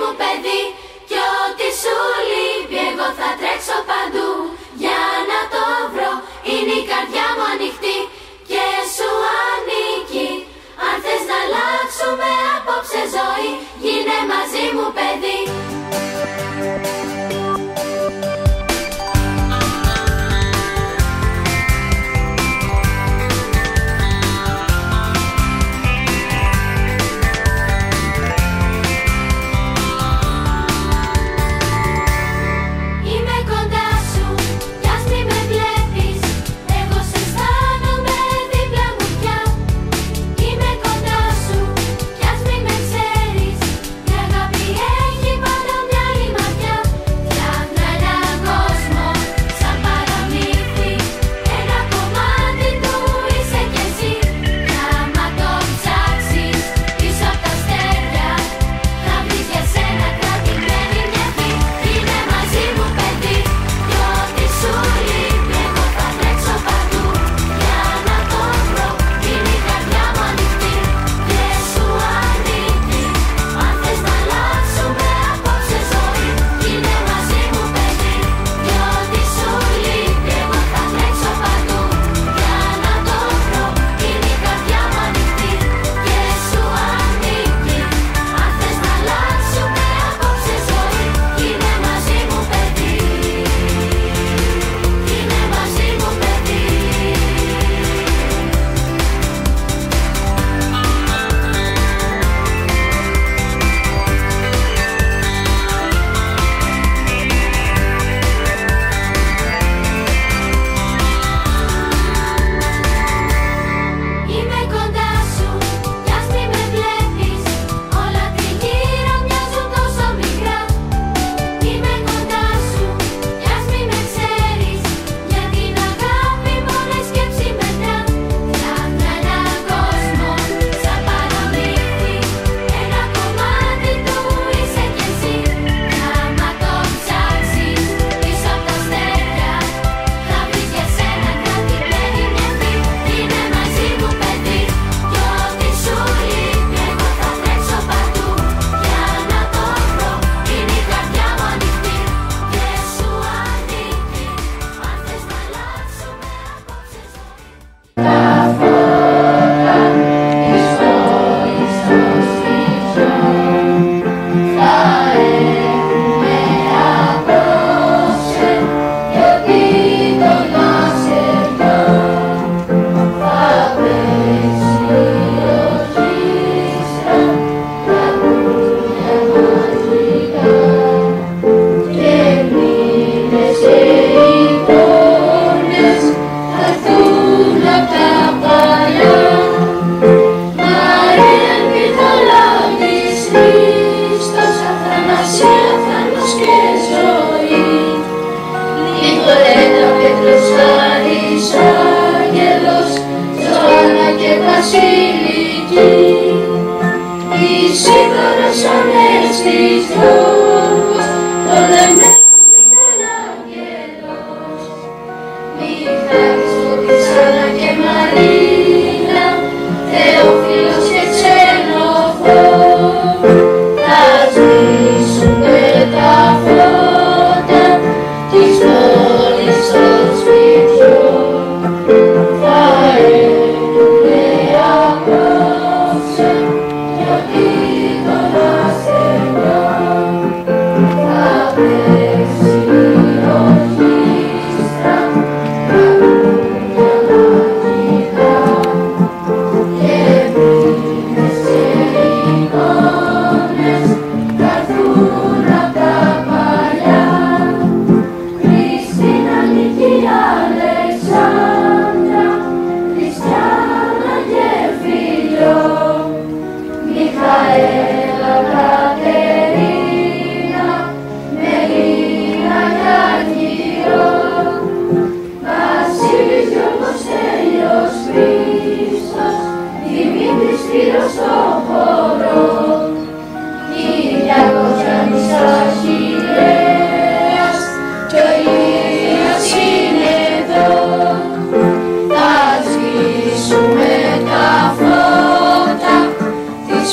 μου παιδί, κι ό,τι σου λείπει εγώ θα τρέξω παντού για να το βρω. Είναι η καρδιά μου ανοιχτή και σου ανήκει. Αν θες να αλλάξουμε απόψε ζωή, γίνε μαζί μου παιδί.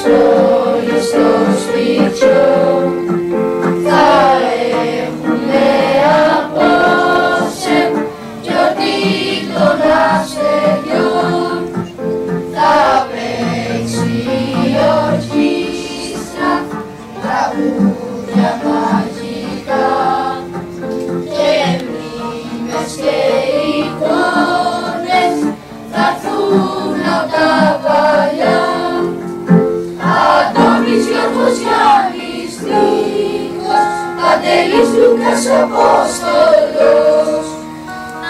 πόλης στο σπίτι. Παντελής Λούκας Απόστολος,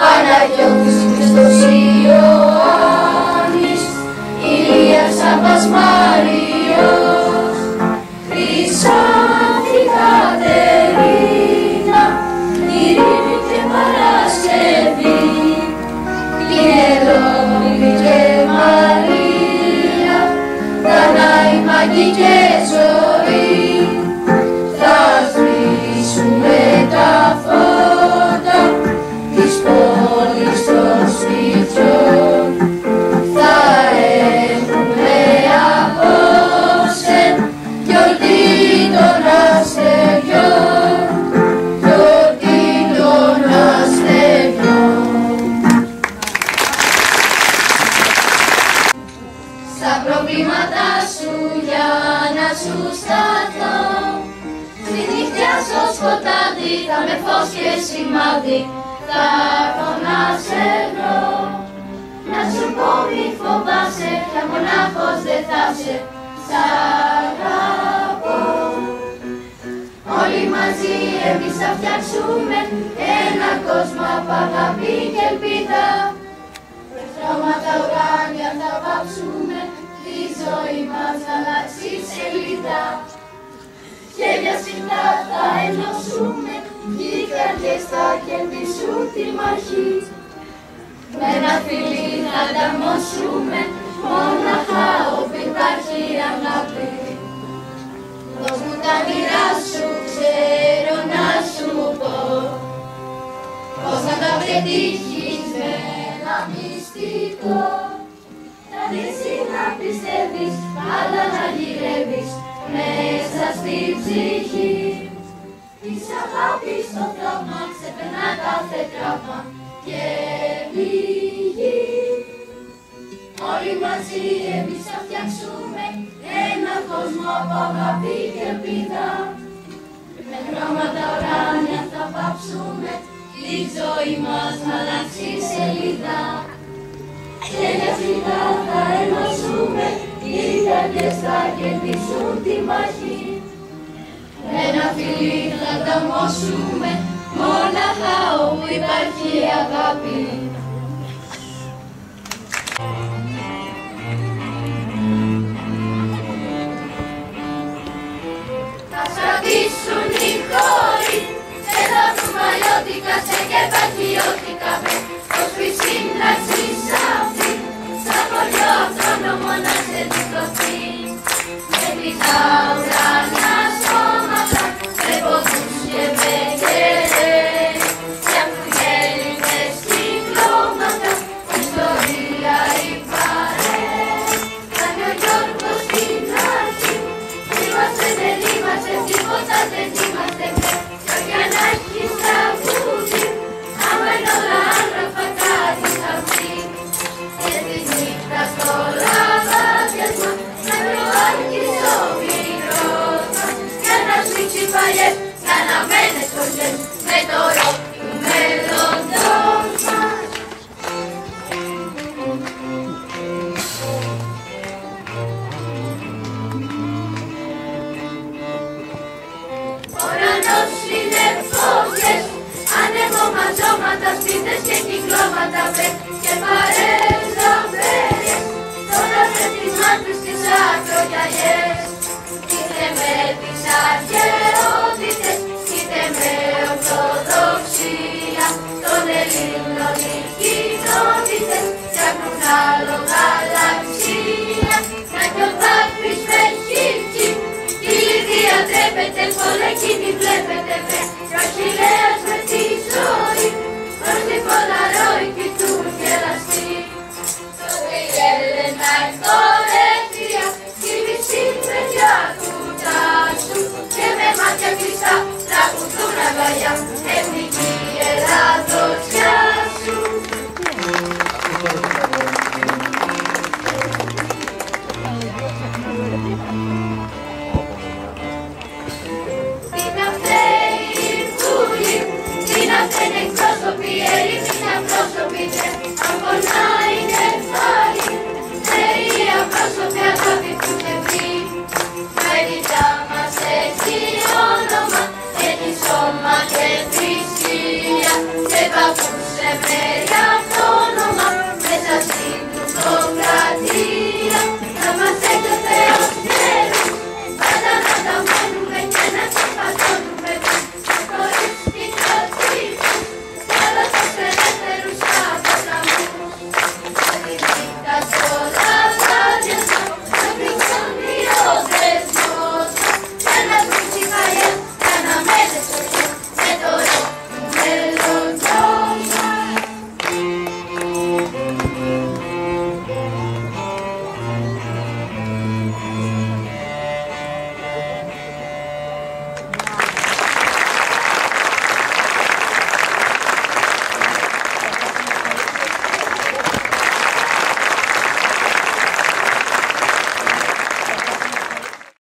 Παναγιώτης Χριστός Ιωάννης, Ηλίας Αμπάς Μάριος, Χρυσάνθη Κατερίνα, Ειρήνη και Παρασκευή, Πινελόπη και Μαρία, Δανάη, Μάγκη και Ζωή. Θα σβήσουμε τα φώτα της πόλης των σπιτιών, θα έχουμε απόψε γιορτή των αστεριών, γιορτή των αστεριών. Στα προβλήματά σου για να σου σταθώ, στη νύχτια στο σκοτάδι θα με φως και σημάδι, θα έρθω να σε βρω. Να σου πω μη φοβάσαι, πια μονάχος δεν θα σε, σ' αγαπώ. Όλοι μαζί εμείς θα φτιάξουμε ένα κόσμο από αγάπη και ελπίδα. Χρώματα ουράνια θα βάψουμε, τη ζωή μας θα αλλάξει σελίδα. Χέρια σφιχτά θα ενώσουμε, οι καρδιές θα κερδίσουν τη μαχή. Με ένα φιλί θα ανταμώσουμε, μόναχα όπου υπάρχει αγάπη. Δώσ' μου τα μοιρά σου, ξέρω να σου πω, πώς να τα πετύχεις με ένα μυστικό. Θα εσύ να πιστεύεις, αλλά να γυρεύεις μέσα στη ψυχή. Της αγάπης το τραύμα ξεπερνά κάθε τραύμα και πληγή. Όλοι μαζί εμείς θα φτιάξουμε ένα κόσμο από αγάπη και ελπίδα. Με χρώματα ουράνια θα βάψουμε, τη ζωή μας να αλλάξει σελίδα. Χέρια σφιχτά θα ενώσουμε, οι καρδιές θα κερδίσουν τη μάχη. Με ένα φιλί θα ανταμώσουμε, μόναχα όπου υπάρχει αγάπη. Θα στρατήσουν οι χώροι, δεν θα βρουν αλλιώτικα σε και πατριώτικα με το σπίτι να ξυσάφει, σαν χωριό αυτόνομο να σε δικοθεί. Με πιτά ουράνια σώματα, με ποδούς και μπέκερες, και αυγελίδες κυκλώματα, ιστορία οι παρέες. Θα είναι ο Γιώργος στην αρχή, είμαστε δεν είμαστε, τίποτα δεν είμαστε με, κι όποια να έχεις τραγούδι, άμα είναι όλα άγραφα κάτι θα βγει. Και τη νύχτα στο λαβάδιασμα, να μοιράρχεις ο πυρός μας, για να σφίξει παλιές, για να μένες κολλές, με το ροκ του μέλλοντος μας. Ουρανός είναι φωτιές, ανεμομαζώματα, σπίτες και κυκλώματα, και παρέες δαμπέρες, τώρα με τις μάτρες τις ακρογιαλιές. Είτε με τις αρχαιότητες, είτε με ορθοδοξία των Ελλήνων οι κοινότητες, φτιάχνουν άλλο γαλαξία. Να κι ο δάκρυς με χύχει, η Λιδία τρέπεται, πολλά εκείνη βλέπετε με, κι ο Αχιλλέας με τη ζωή, προς τη φωναρόη κοιτούν γελαστή. Τότε η Έλενα εκπορεύτρια, η μισή παιδιά του τάσου, και με μάτια κλειστά τραγουδούν αγκαλιά, εθνική Ελλάδος γεια σου. Την αυτήν εκπρόσωποι, Έλληνες πρόσωποι, αν πονά